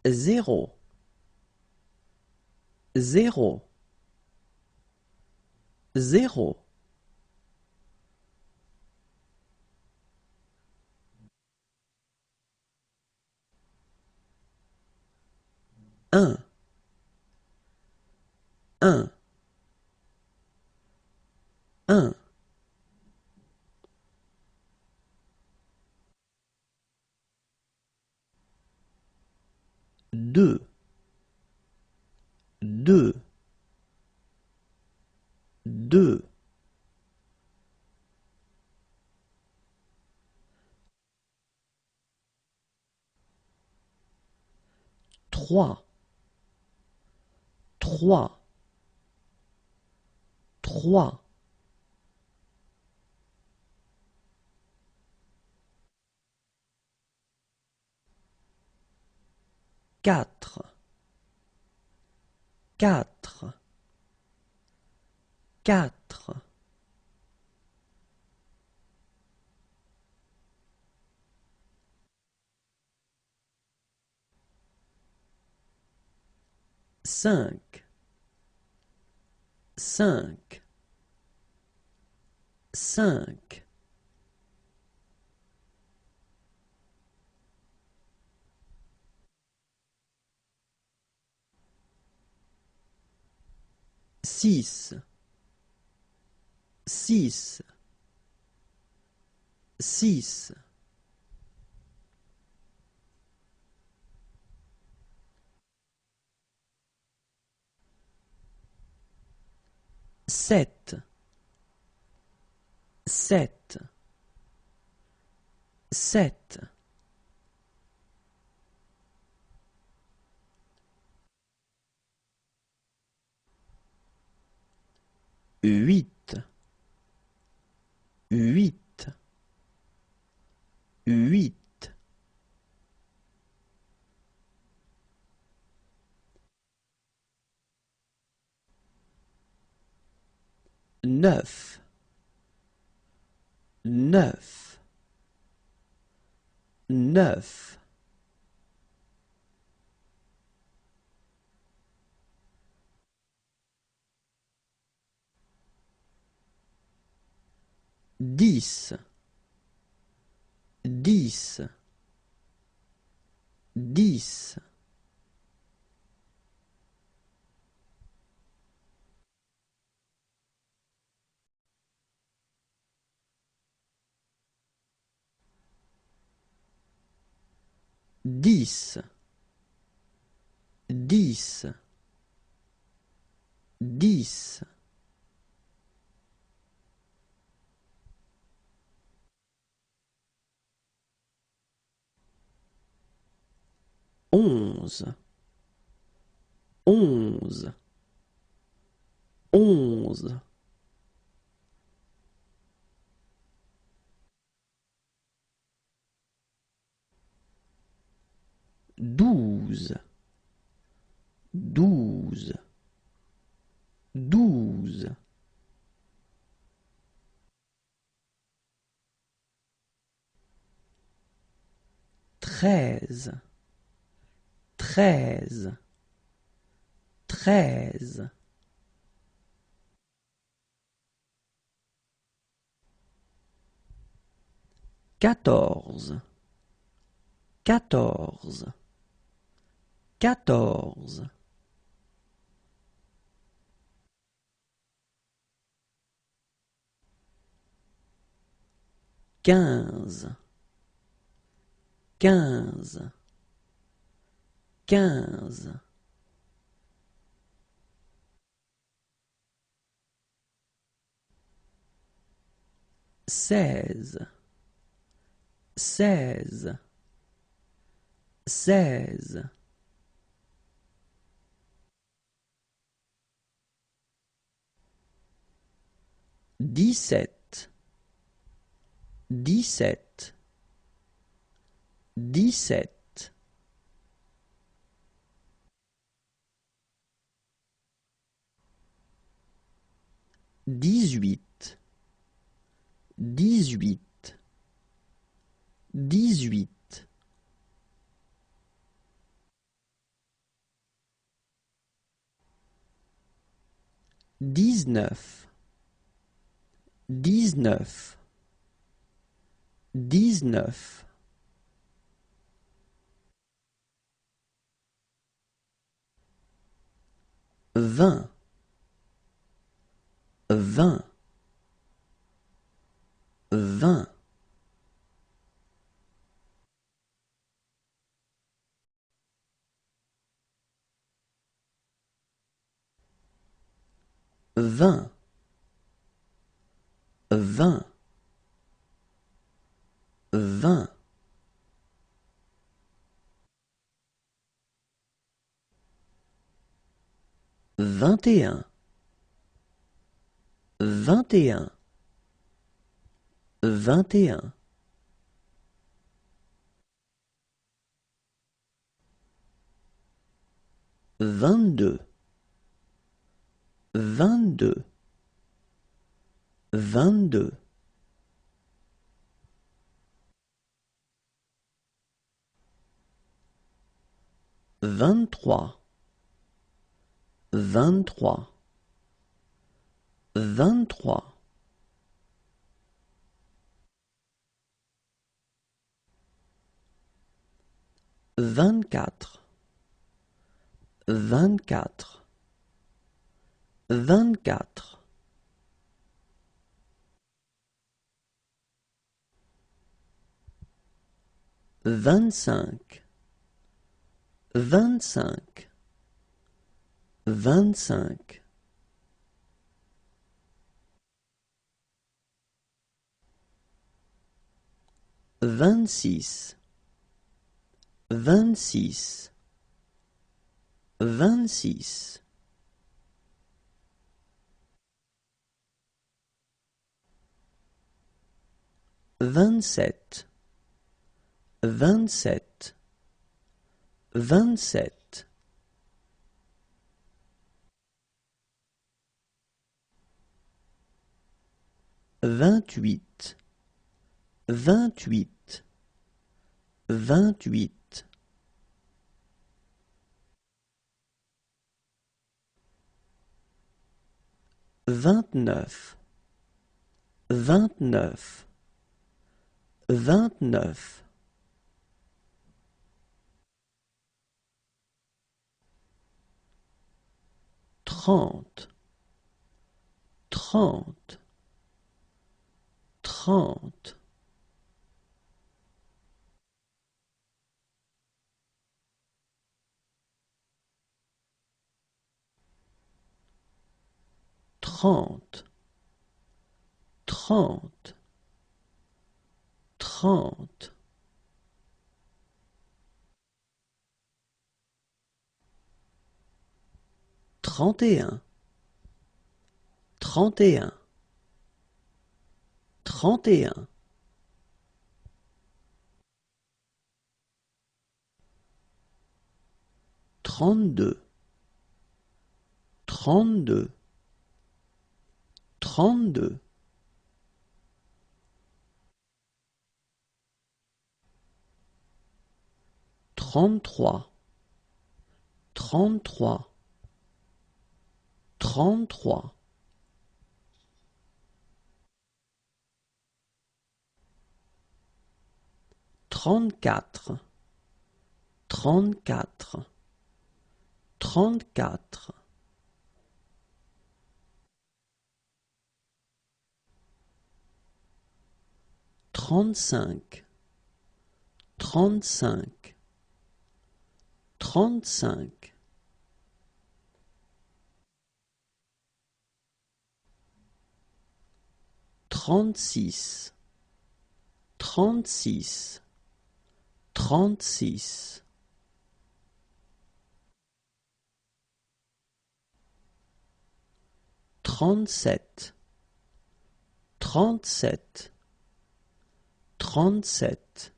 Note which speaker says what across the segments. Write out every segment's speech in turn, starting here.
Speaker 1: zéro, zéro, zéro, un, un, un, deux, deux, deux, trois, trois, trois, quatre, quatre, quatre, cinq, cinq, cinq, six, six, six, sept, sept, sept, huit, huit, huit, neuf, neuf, neuf, 10, 10, 10, 10, 10, 10, 11, 11, 11, 12, 12, 12, 13, 13, 13, 14, 14, 14, 15, 15, 15, 16, 16, 16, 17, 17, 17, 18, 18, 18, 19, 19, 19, 20, 20, 20, 20, 20, 20, 21, 21, 21, 22, 22, 22, 23, 23, 23, 24, 24, 24, 25, 25, 25, 26, 26, 26, 27, 27, 27, 28, 28, 28, 29, 29, 29, 30, 30, 30, 30, 30, 30, 31, 31, 31, 32, 32, 32, 33, 33, 33, 34, 34, 34, 35, 35, 35, 36, 36, 36, 37, 37, 37,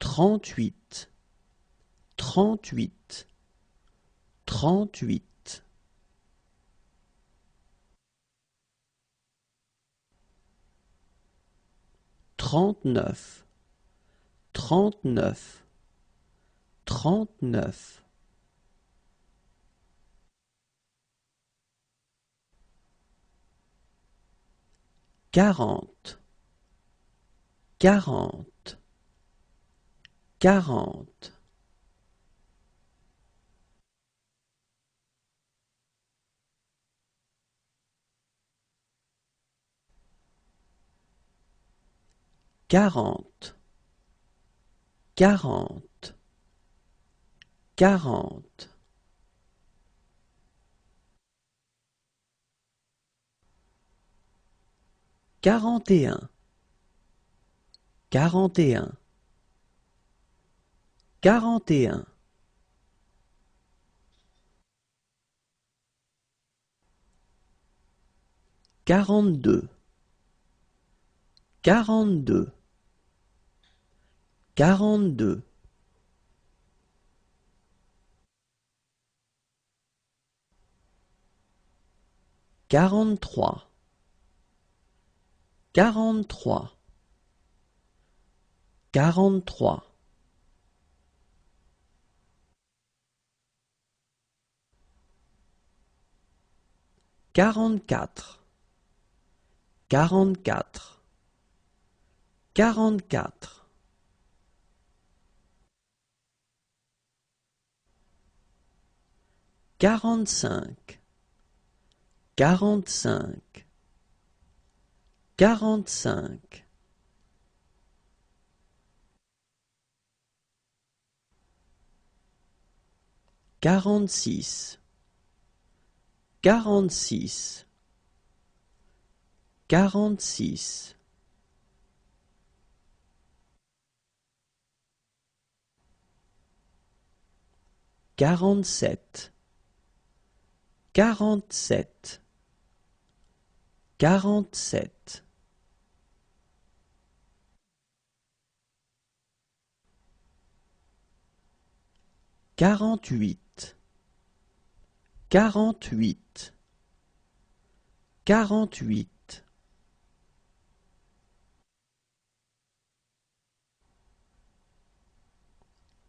Speaker 1: 38, 38, 38, 39, 39, 39, 40, 40, 40, 40, 40, 40, 41, 41, 41, 42, 42, 42, 43, 43, 43, 44, 44, 44, 45, 45, 45, 46, 46, 46, 47, 47, 47, 48, 48, 48,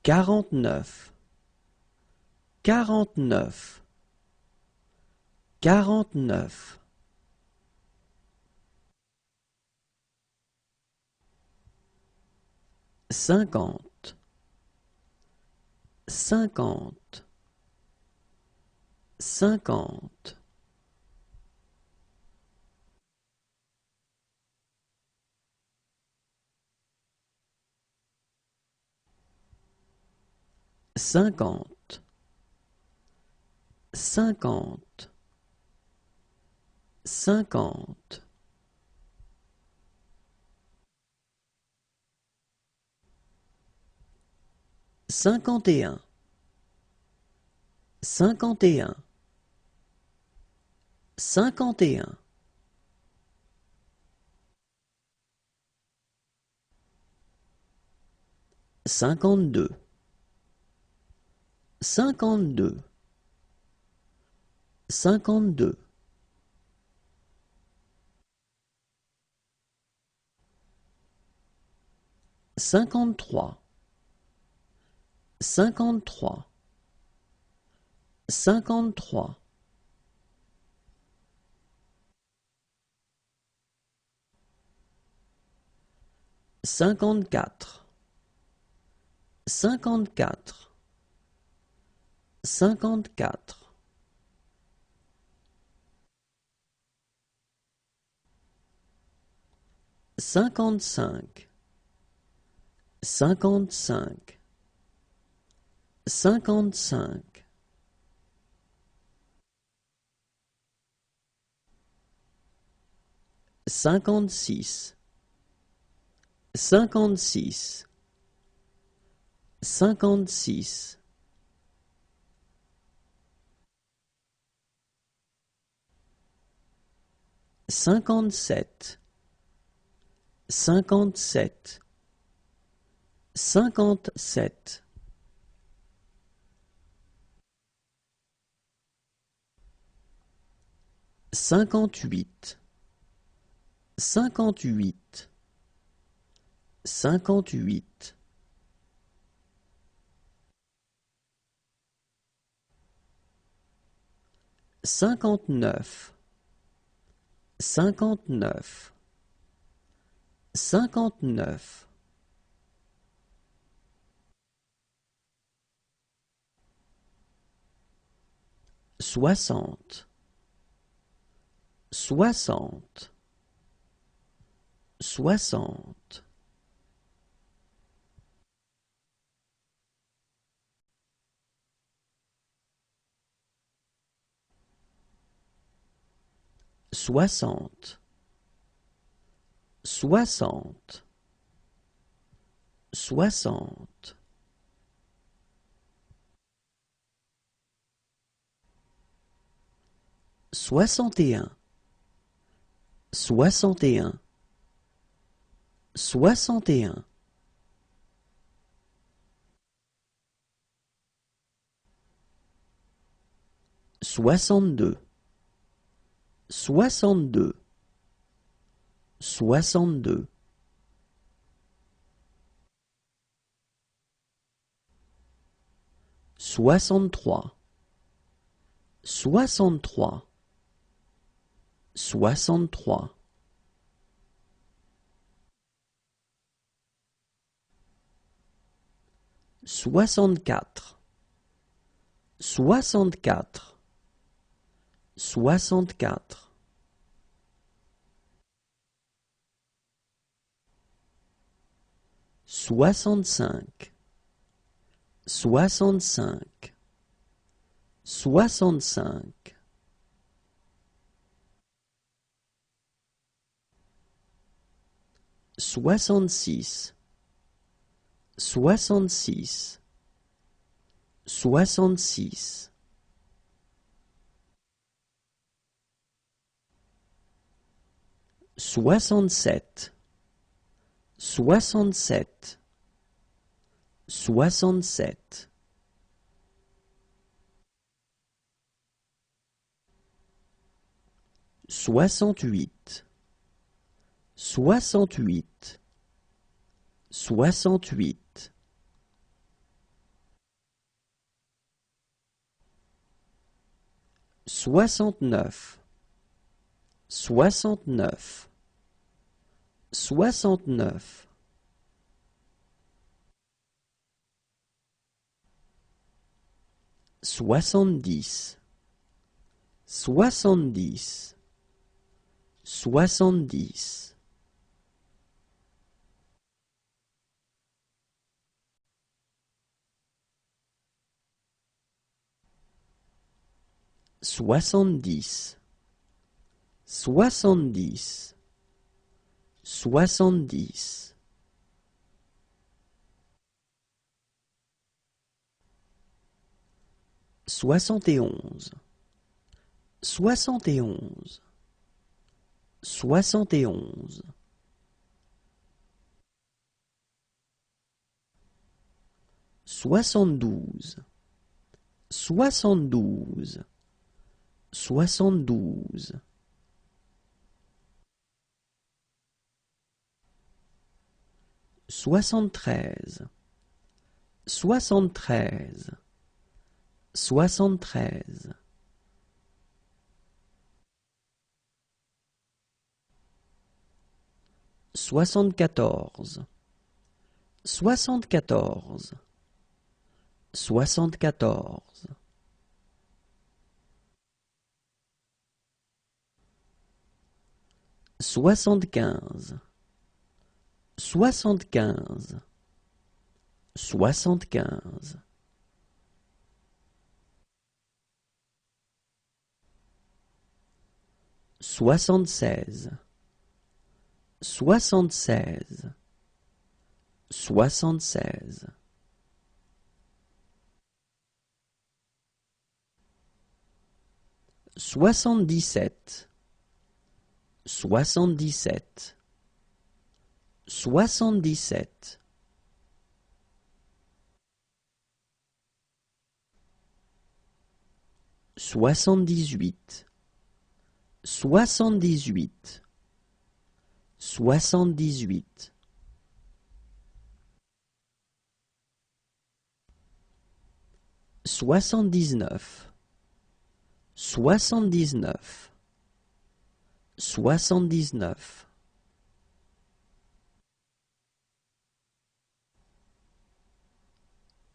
Speaker 1: 49, 49, 49, 50, 50, 50, 50, 50, 50, 51, 51, 51, 52, 52, 52, 53, 53, 53, 54, 54, 54, 55, 55, 55, 56, 56, 56, 57, 57, 57, 58, 58, 58, 59, 59, 59. 60, 60, 60. 60, 60, 60. 61, 61, 61. 62, 62, 62. 63, 63, 63. 64, 64, 64. 65, 65, 65. 66, 66, 66. 67, 67, 67. 68, 68, 68. 69, 69, 69. 70, 70, 70. 70, 70, 70. 71, 71, 71. 72, 72, 72. 73, 73, 73. 74, 74, 74. 75, 75, 75. 76, 76, 76. 77, 77, 77. 78, 78, 78. 79, 79, 79,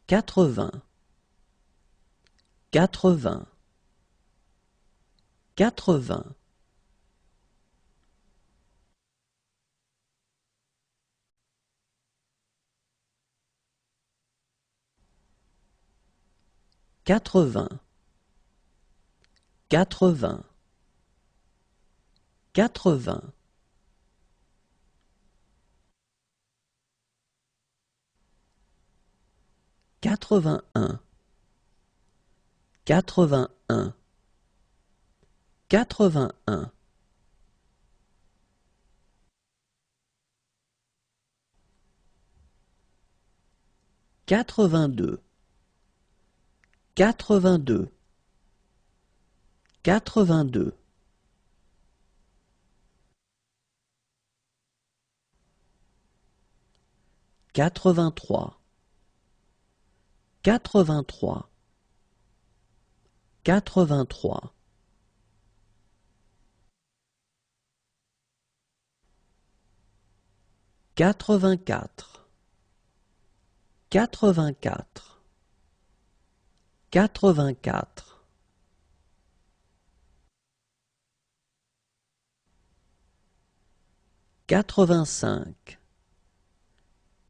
Speaker 1: 80, 80, 80, 80, 80, 80, 81, 81, 81, 82, 82, 82, 83, 83, 83, 84, 84, 84, 85,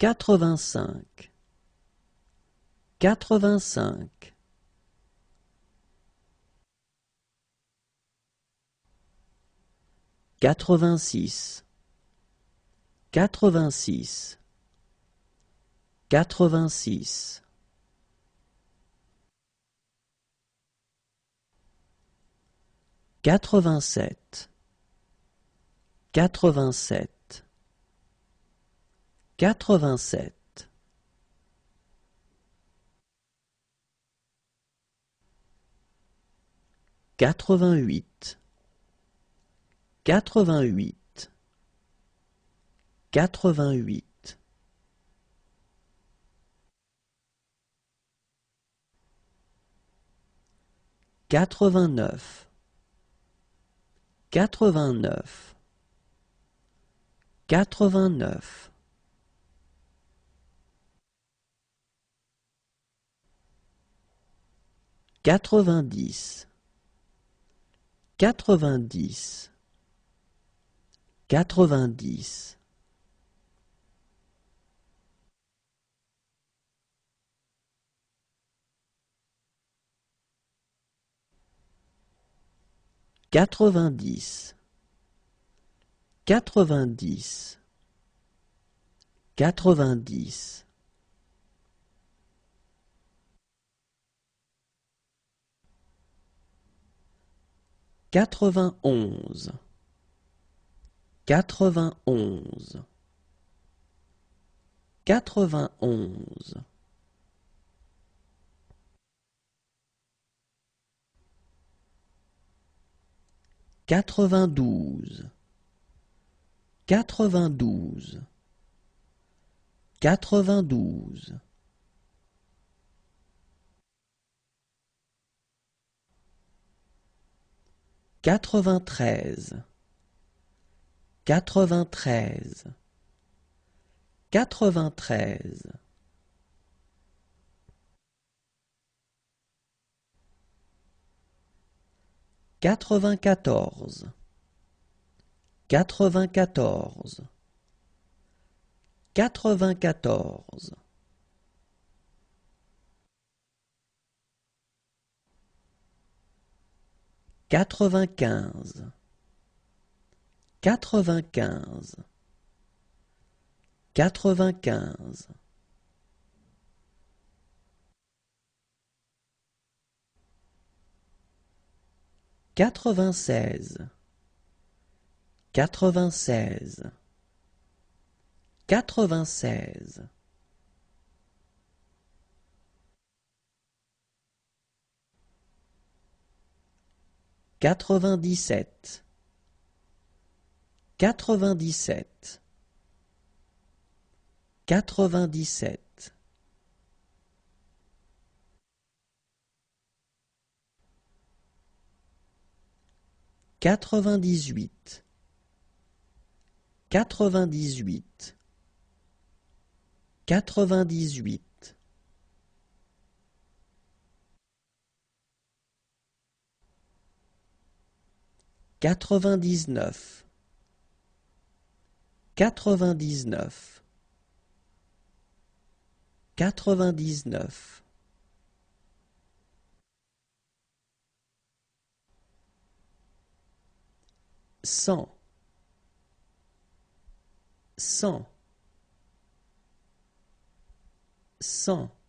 Speaker 1: 85, 85, 86, 86, 86, 87, 87, 87, 88, 88, 88, 89, 89, 89, 90, 90, 90, 90, 90, 90, 91, 91, 91, 92, 92, 92, 93, 93, 93, 94, 94, 94, 95, 95, 95, 96, 96, 96, 97, 97, 97, 98, 98, 98, 98, 99, 99, 99, 100, 100, 100.